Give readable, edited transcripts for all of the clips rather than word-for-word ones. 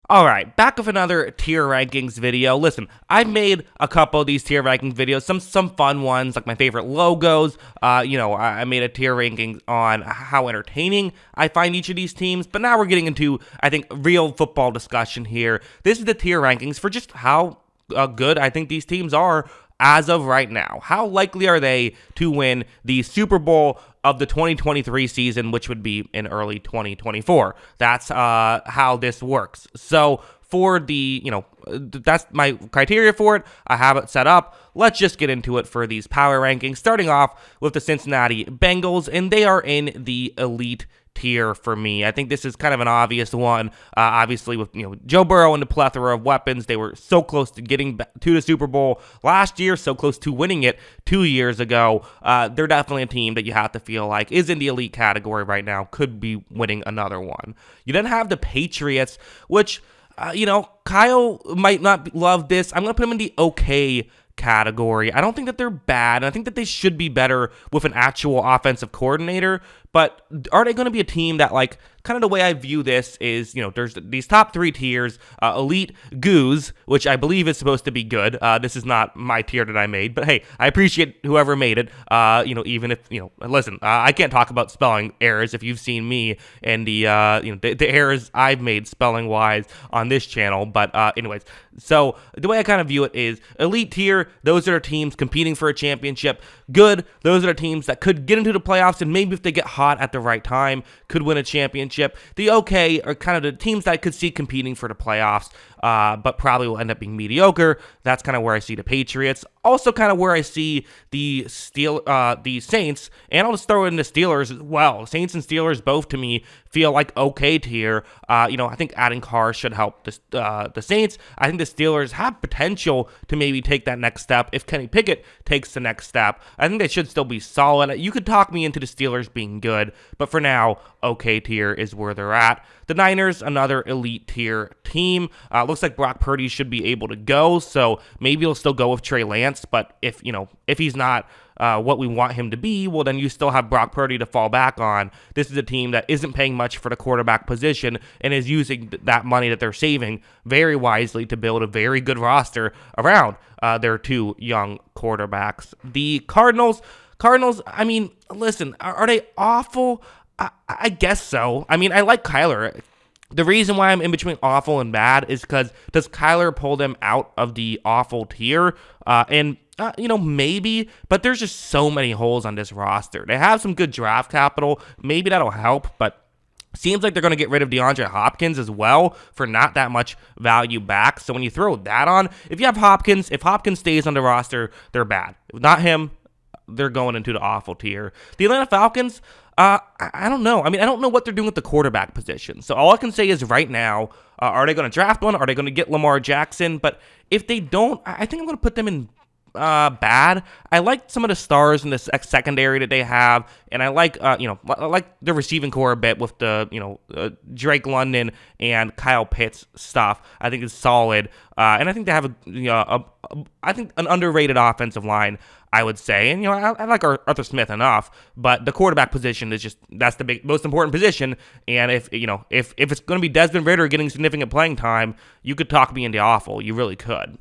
Alright, back with another tier rankings video. Listen, I've made a couple of these tier rankings videos, some fun ones, like my favorite logos. I made a tier ranking on how entertaining I find each of these teams, but now we're getting into, I think, real football discussion here. This is the tier rankings for just how good I think these teams are as of right now. How likely are they to win the Super Bowl of the 2023 season, which would be in early 2024? That's how this works. So for that's my criteria for it. I have it set up. Let's just get into it for these power rankings, starting off with the Cincinnati Bengals, and they are in the elite tier for me. I think this is kind of an obvious one. Obviously, with Joe Burrow and the plethora of weapons, they were so close to getting to the Super Bowl last year, so close to winning it 2 years ago. They're definitely a team that you have to feel like is in the elite category right now, could be winning another one. You then have the Patriots, which, Kyle might not love this. I'm going to put them in the okay category. I don't think that they're bad. I think that they should be better with an actual offensive coordinator, but are they going to be a team that, kind of the way I view this is, there's these top three tiers, elite goose, which I believe is supposed to be good. This is not my tier that I made, but hey, I appreciate whoever made it. Even if, listen, I can't talk about spelling errors if you've seen me and the errors I've made spelling wise on this channel. But anyways, so the way I kind of view it is elite tier, those are teams competing for a championship. Good, those are teams that could get into the playoffs and maybe if they get hot at the right time, could win a championship. The okay are kind of the teams that I could see competing for the playoffs, but probably will end up being mediocre. That's kind of where I see the Patriots. Also kind of where I see the Saints, and I'll just throw in the Steelers as well. Saints and Steelers both, to me, feel like okay tier. I think adding Carr should help the Saints. I think the Steelers have potential to maybe take that next step if Kenny Pickett takes the next step. I think they should still be solid. You could talk me into the Steelers being good, but for now, okay tier is where they're at. The Niners, another elite tier team. Looks like Brock Purdy should be able to go, so maybe he'll still go with Trey Lance, but if he's not what we want him to be, well, then you still have Brock Purdy to fall back on. This is a team that isn't paying much for the quarterback position and is using that money that they're saving very wisely to build a very good roster around their two young quarterbacks. The Cardinals, I mean, listen, are they awful? I guess so. I mean, I like Kyler. The reason why I'm in between awful and bad is because does Kyler pull them out of the awful tier? Maybe, but there's just so many holes on this roster. They have some good draft capital. Maybe that'll help, but seems like they're going to get rid of DeAndre Hopkins as well for not that much value back. So when you throw that on, if Hopkins stays on the roster, they're bad. If not him, they're going into the awful tier. The Atlanta Falcons, I don't know. I mean, I don't know what they're doing with the quarterback position. So all I can say is right now, are they going to draft one? Are they going to get Lamar Jackson? But if they don't, I think I'm going to put them in bad. I like some of the stars in the secondary that they have, and I like the receiving core a bit with the Drake London and Kyle Pitts stuff. I think it's solid, and I think they have I think an underrated offensive line, I would say. And I like Arthur Smith enough, but the quarterback position is that's the most important position. And if it's going to be Desmond Ridder getting significant playing time, you could talk me into awful. You really could.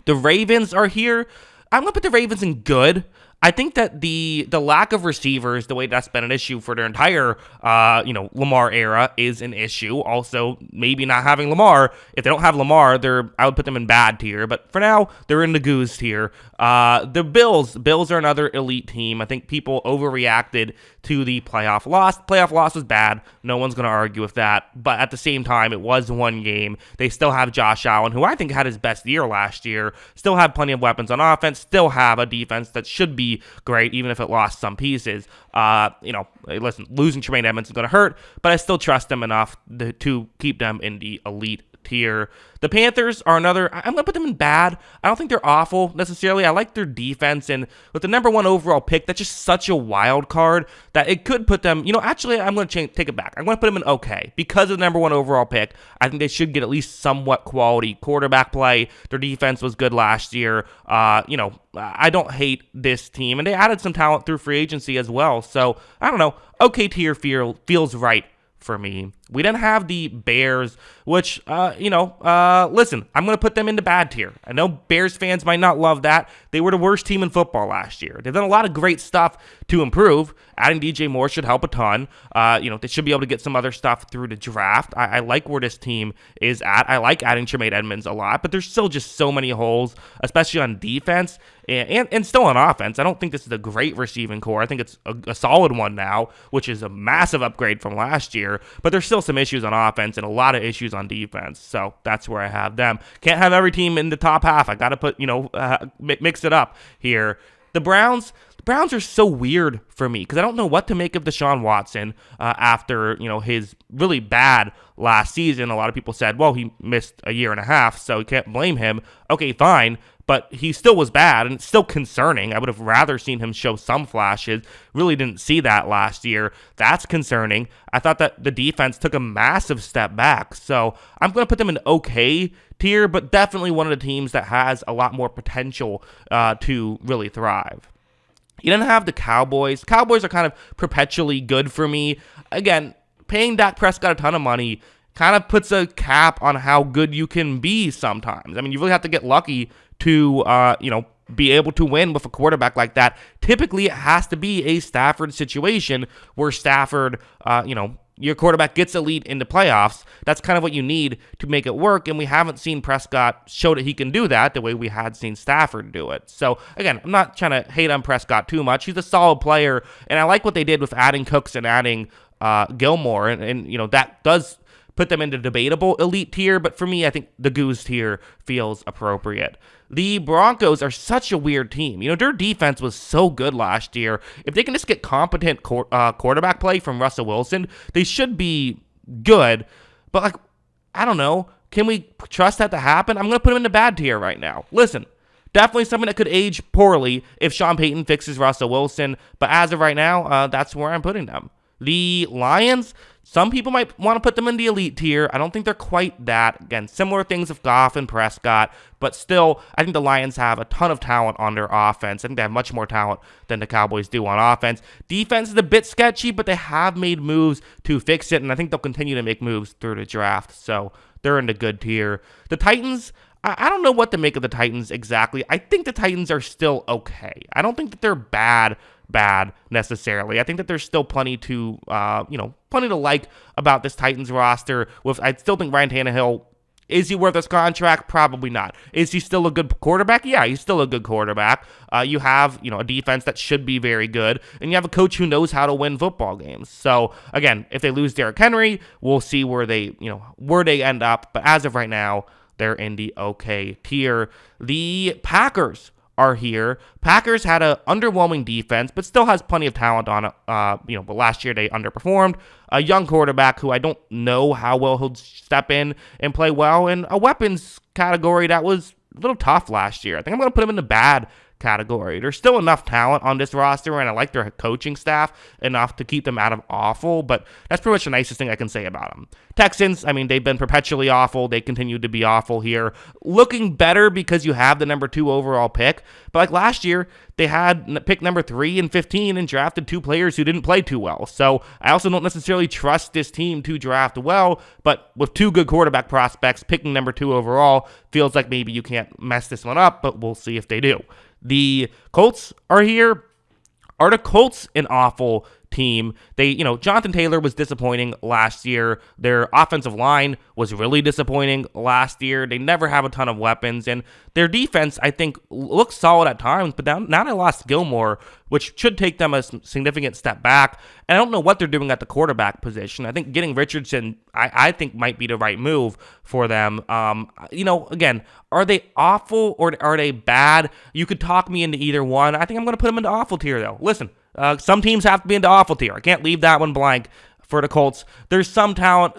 The Ravens are here. I'm going to put the Ravens in good. I think that the lack of receivers, the way that's been an issue for their entire, Lamar era is an issue. Also, maybe not having Lamar. If they don't have Lamar, I would put them in bad tier. But for now, they're in the goose tier. The Bills are another elite team. I think people overreacted to the playoff loss. Playoff loss was bad. No one's going to argue with that. But at the same time, it was one game. They still have Josh Allen, who I think had his best year last year. Still have plenty of weapons on offense. Still have a defense that should be great, even if it lost some pieces. Listen, losing Tremaine Edmonds is going to hurt, but I still trust them enough to keep them in the elite tier. The Panthers are another, I'm going to put them in bad. I don't think they're awful necessarily. I like their defense, and with the number one overall pick, that's just such a wild card that it could put them, actually, I'm going to take it back. I'm going to put them in okay. Because of the number one overall pick, I think they should get at least somewhat quality quarterback play. Their defense was good last year. I don't hate this team, and they added some talent through free agency as well. So, I don't know. Okay tier feels right for me. We didn't have the Bears, which, listen, I'm going to put them into bad tier. I know Bears fans might not love that. They were the worst team in football last year. They've done a lot of great stuff to improve. Adding DJ Moore should help a ton. They should be able to get some other stuff through the draft. I like where this team is at. I like adding Tremaine Edmonds a lot, but there's still just so many holes, especially on defense and still on offense. I don't think this is a great receiving core. I think it's a solid one now, which is a massive upgrade from last year, but there's still some issues on offense and a lot of issues on defense. So that's where I have them. Can't have every team in the top half. I got to put, mix it up here. The Browns are so weird for me because I don't know what to make of Deshaun Watson after, his really bad last season. A lot of people said, well, he missed a year and a half, so you can't blame him. Okay, fine. But he still was bad, and it's still concerning. I would have rather seen him show some flashes. Really didn't see that last year. That's concerning. I thought that the defense took a massive step back. So I'm going to put them in okay tier, but definitely one of the teams that has a lot more potential to really thrive. You didn't have the Cowboys. Cowboys are kind of perpetually good for me. Again, paying Dak Prescott a ton of money kind of puts a cap on how good you can be sometimes. I mean, you really have to get lucky to, be able to win with a quarterback like that. Typically, it has to be a Stafford situation where Stafford, your quarterback gets a lead in the playoffs. That's kind of what you need to make it work, and we haven't seen Prescott show that he can do that the way we had seen Stafford do it. So, again, I'm not trying to hate on Prescott too much. He's a solid player, and I like what they did with adding Cooks and adding Gilmore, and that does put them into debatable elite tier, but for me, I think the goose tier feels appropriate. The Broncos are such a weird team. Their defense was so good last year. If they can just get competent quarterback play from Russell Wilson, they should be good. But, I don't know. Can we trust that to happen? I'm going to put them in the bad tier right now. Listen, definitely something that could age poorly if Sean Payton fixes Russell Wilson. But as of right now, that's where I'm putting them. The Lions, some people might want to put them in the elite tier. I don't think they're quite that. Again, similar things with Goff and Prescott, but still, I think the Lions have a ton of talent on their offense. I think they have much more talent than the Cowboys do on offense. Defense is a bit sketchy, but they have made moves to fix it, and I think they'll continue to make moves through the draft, so they're in the good tier. The Titans, I don't know what to make of the Titans exactly. I think the Titans are still okay. I don't think that they're bad necessarily. I think that there's still plenty to like about this Titans roster. I still think Ryan Tannehill, is he worth his contract? Probably not. Is he still a good quarterback? Yeah, he's still a good quarterback. You have, a defense that should be very good, and you have a coach who knows how to win football games. So again, if they lose Derrick Henry, we'll see where they end up. But as of right now, they're in the okay tier. The Packers are here. Packers had an underwhelming defense, but still has plenty of talent on it. But last year they underperformed. A young quarterback who I don't know how well he'll step in and play well, and a weapons category that was a little tough last year. I think I'm going to put him in the bad category. There's still enough talent on this roster, and I like their coaching staff enough to keep them out of awful, but that's pretty much the nicest thing I can say about them. Texans, they've been perpetually awful. They continue to be awful here. Looking better because you have the number 2 overall pick, but like last year, they had pick number 3 and 15 and drafted 2 players who didn't play too well. So I also don't necessarily trust this team to draft well, but with 2 good quarterback prospects, picking number 2 overall feels like maybe you can't mess this one up, but we'll see if they do. The Colts are here. Are the Colts an awful team? Jonathan Taylor was disappointing last year. Their offensive line was really disappointing last year. They never have a ton of weapons, and their defense, I think, looks solid at times, but now they lost Gilmore, which should take them a significant step back. And I don't know what they're doing at the quarterback position. I think getting Richardson, I think, might be the right move for them. Again, are they awful or are they bad? You could talk me into either one. I think I'm going to put them into awful tier, though. Listen, some teams have to be into awful tier. I can't leave that one blank for the Colts. There's some talent,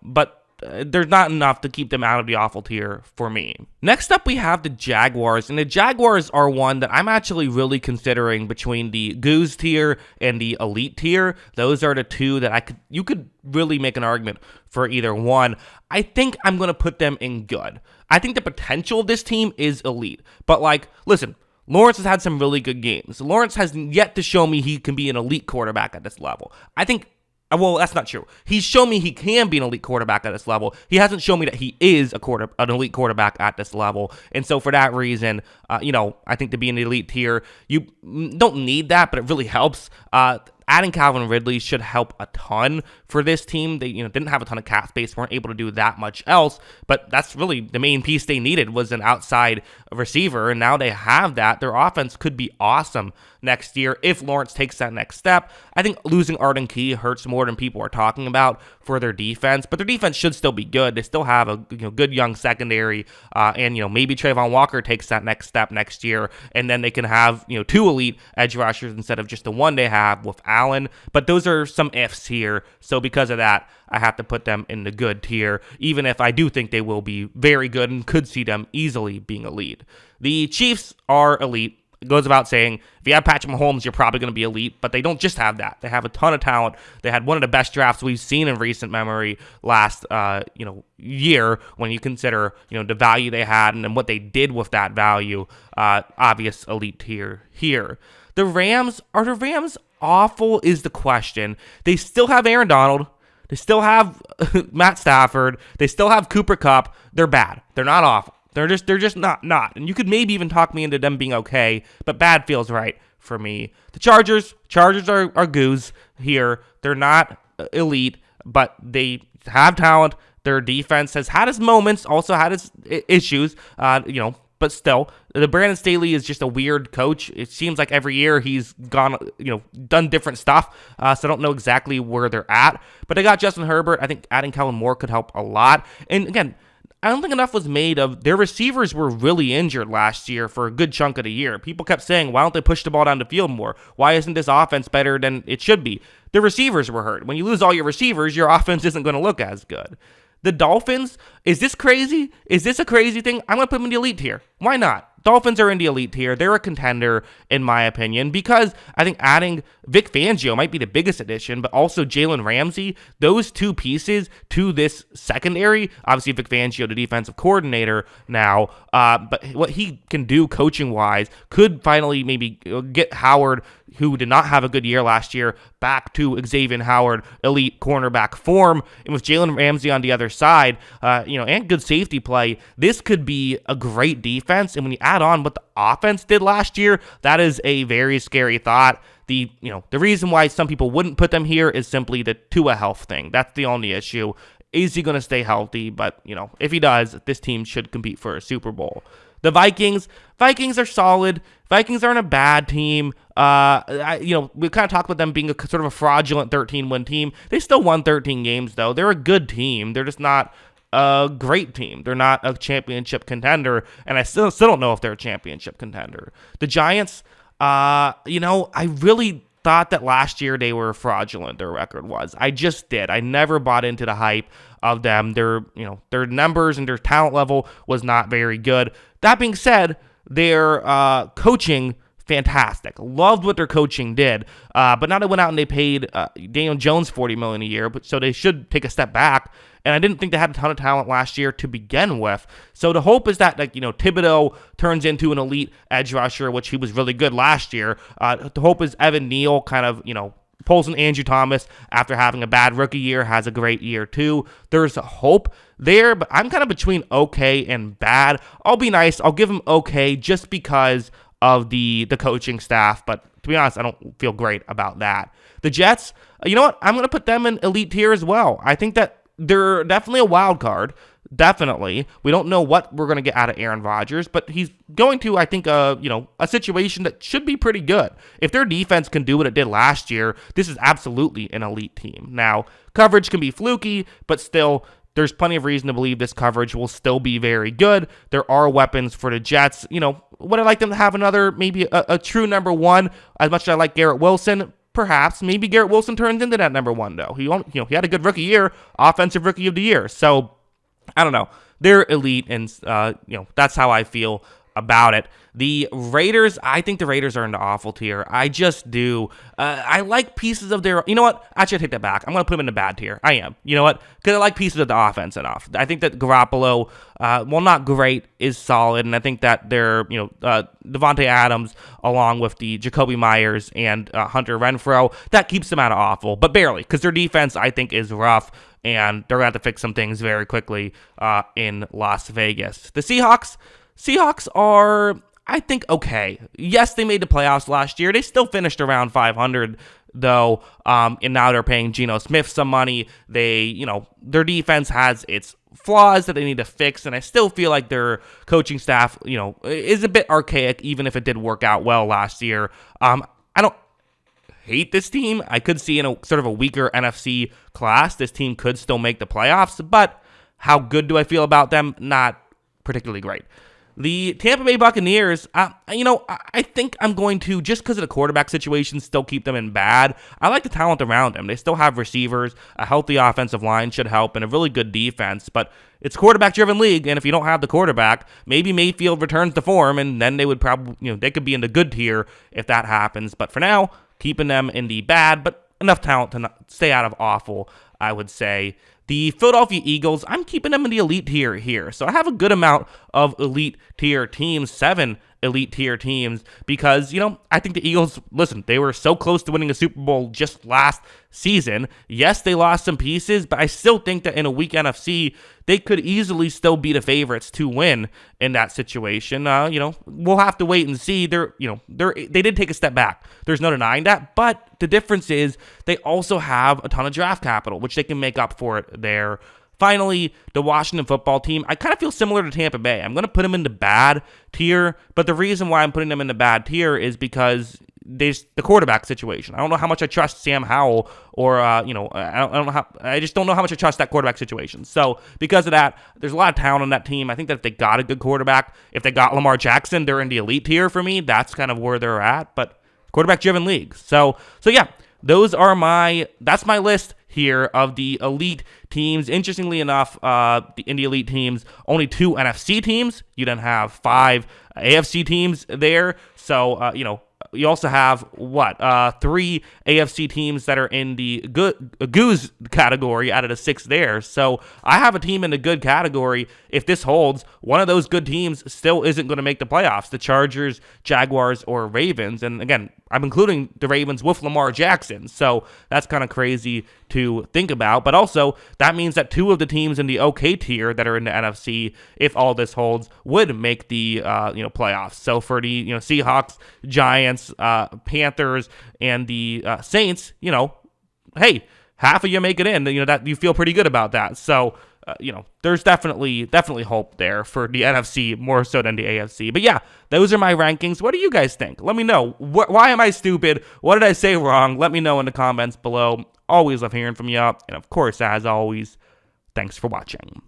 but there's not enough to keep them out of the awful tier for me. Next up, we have the Jaguars, and the Jaguars are one that I'm actually really considering between the goose tier and the elite tier. Those are the two that you could really make an argument for either one. I think I'm going to put them in good. I think the potential of this team is elite, but listen, Lawrence has had some really good games. Lawrence has yet to show me he can be an elite quarterback at this level. I think Well, that's not true. He's shown me he can be an elite quarterback at this level. He hasn't shown me that he is an elite quarterback at this level. And so for that reason, I think to be an elite tier, you don't need that, but it really helps. Adding Calvin Ridley should help a ton for this team. They didn't have a ton of cap space, weren't able to do that much else, but that's really the main piece they needed was an outside receiver, and now they have that. Their offense could be awesome next year if Lawrence takes that next step. I think losing Arden Key hurts more than people are talking about for their defense, but their defense should still be good. They still have a good young secondary, and maybe Trayvon Walker takes that next step next year, and then they can have 2 elite edge rushers instead of just the one they have with Allen. But those are some ifs here, so because of that, I have to put them in the good tier, even if I do think they will be very good and could see them easily being elite. The Chiefs are elite. It goes without saying, if you have Patrick Mahomes, you're probably going to be elite, but they don't just have that. They have a ton of talent. They had one of the best drafts we've seen in recent memory last, year when you consider, the value they had and then what they did with that value. Obvious elite tier here. The Rams, are the Rams awful is the question. They still have Aaron Donald. They still have Matt Stafford. They still have Cooper Kupp. They're bad. They're not awful. They're just not. And you could maybe even talk me into them being okay, but bad feels right for me. The Chargers are goos here. They're not elite, but they have talent. Their defense has had its moments, also had its issues, but still, the Brandon Staley is just a weird coach. It seems like every year he's gone, done different stuff. So I don't know exactly where they're at. But they got Justin Herbert. I think adding Kellen Moore could help a lot. And again, I don't think enough was made of their receivers were really injured last year for a good chunk of the year. People kept saying, why don't they push the ball down the field more? Why isn't this offense better than it should be? The receivers were hurt. When you lose all your receivers, your offense isn't going to look as good. The Dolphins, is this crazy? Is this a crazy thing? I'm going to put them in the elite tier. Why not? Dolphins are in the elite tier. They're a contender, in my opinion, because I think adding Vic Fangio might be the biggest addition, but also Jalen Ramsey, those two pieces to this secondary, obviously Vic Fangio, the defensive coordinator now, but what he can do coaching-wise could finally maybe get Howard, who did not have a good year last year, back to Xavier Howard, elite cornerback form. And with Jalen Ramsey on the other side, and good safety play, this could be a great defense. And when you add on what the offense did last year, that is a very scary thought. The reason why some people wouldn't put them here is simply the Tua health thing. That's the only issue. Is he going to stay healthy? But, if he does, this team should compete for a Super Bowl. The Vikings are solid. Vikings aren't a bad team. We kind of talked about them being a sort of a fraudulent 13-win team. They still won 13 games, though. They're a good team. They're just not a great team. They're not a championship contender, and I still don't know if they're a championship contender. The Giants, I really thought that last year they were fraudulent, their record was. I just did. I never bought into the hype of them. Their numbers and their talent level was not very good. That being said, their coaching, fantastic. Loved what their coaching did. But now they went out and they paid Daniel Jones $40 million a year, so they should take a step back. And I didn't think they had a ton of talent last year to begin with. So the hope is that, Thibodeau turns into an elite edge rusher, which he was really good last year. The hope is Evan Neal kind of, pulls an Andrew Thomas after having a bad rookie year, has a great year too. There's a hope there, but I'm kind of between okay and bad. I'll be nice. I'll give him okay just because of the coaching staff, but to be honest, I don't feel great about that. The Jets, you know what? I'm going to put them in elite tier as well. I think that they're definitely a wild card. Definitely. We don't know what we're going to get out of Aaron Rodgers, but he's going to, I think, a situation that should be pretty good. If their defense can do what it did last year, this is absolutely an elite team. Now, coverage can be fluky, but still, there's plenty of reason to believe this coverage will still be very good. There are weapons for the Jets. Would I like them to have another, maybe a true number one, as much as I like Garrett Wilson? Perhaps. Maybe Garrett Wilson turns into that number one, though. He had a good rookie year, offensive rookie of the year. So, I don't know. They're elite, and that's how I feel about it. The Raiders, I think the Raiders are in the awful tier. I just do. I like pieces of their. You know what? Actually, I take that back. I'm going to put them in the bad tier. I am. You know what? Because I like pieces of the offense enough. I think that Garoppolo, while not great, is solid, and I think that they're, Devontae Adams, along with the Jacoby Myers and Hunter Renfrow, that keeps them out of awful, but barely, because their defense, I think, is rough, and they're going to have to fix some things very quickly in Las Vegas. The Seahawks are, I think, okay. Yes, they made the playoffs last year. They still finished around 500, though, and now they're paying Geno Smith some money. Their defense has its flaws that they need to fix, and I still feel like their coaching staff, is a bit archaic, even if it did work out well last year. I don't hate this team. I could see in a sort of a weaker NFC class, this team could still make the playoffs, but how good do I feel about them? Not particularly great. The Tampa Bay Buccaneers, I think I'm going to, just because of the quarterback situation, still keep them in bad. I like the talent around them. They still have receivers, a healthy offensive line should help, and a really good defense, but it's a quarterback-driven league, and if you don't have the quarterback, maybe Mayfield returns to form, and then they would probably, they could be in the good tier if that happens. But for now, keeping them in the bad, but enough talent to not stay out of awful, I would say. The Philadelphia Eagles, I'm keeping them in the elite tier here. So I have a good amount of elite tier teams, 7 elite tier teams, because, I think the Eagles, listen, they were so close to winning a Super Bowl just last season. Yes, they lost some pieces, but I still think that in a weak NFC, they could easily still be the favorites to win in that situation. We'll have to wait and see. They did take a step back. There's no denying that, but the difference is they also have a ton of draft capital, which they can make up for it there. Finally, the Washington football team, I kind of feel similar to Tampa Bay. I'm going to put them in the bad tier, but the reason why I'm putting them in the bad tier is because the quarterback situation. I don't know how much I trust Sam Howell, or I just don't know how much I trust that quarterback situation. So because of that, there's a lot of talent on that team. I think that if they got a good quarterback, if they got Lamar Jackson, they're in the elite tier for me. That's kind of where they're at, but quarterback-driven league. So yeah, that's my list here of the elite teams. Interestingly enough, in the elite teams, only 2 NFC teams. You don't have 5 AFC teams there. So, you also have 3 AFC teams that are in the goose category out of the 6 there. So I have a team in the good category. If this holds, one of those good teams still isn't going to make the playoffs. The Chargers, Jaguars, or Ravens. And again, I'm including the Ravens with Lamar Jackson. So that's kind of crazy to think about. But also, that means that 2 of the teams in the okay tier that are in the NFC, if all this holds, would make the playoffs. So for the Seahawks, Giants, Panthers, and the Saints, hey, half of you make it in. That you feel pretty good about that. So there's definitely hope there for the NFC more so than the AFC. But yeah, those are my rankings. What do you guys think? Let me know. Why am I stupid? What did I say wrong? Let me know in the comments below. Always love hearing from you. And of course, as always, thanks for watching.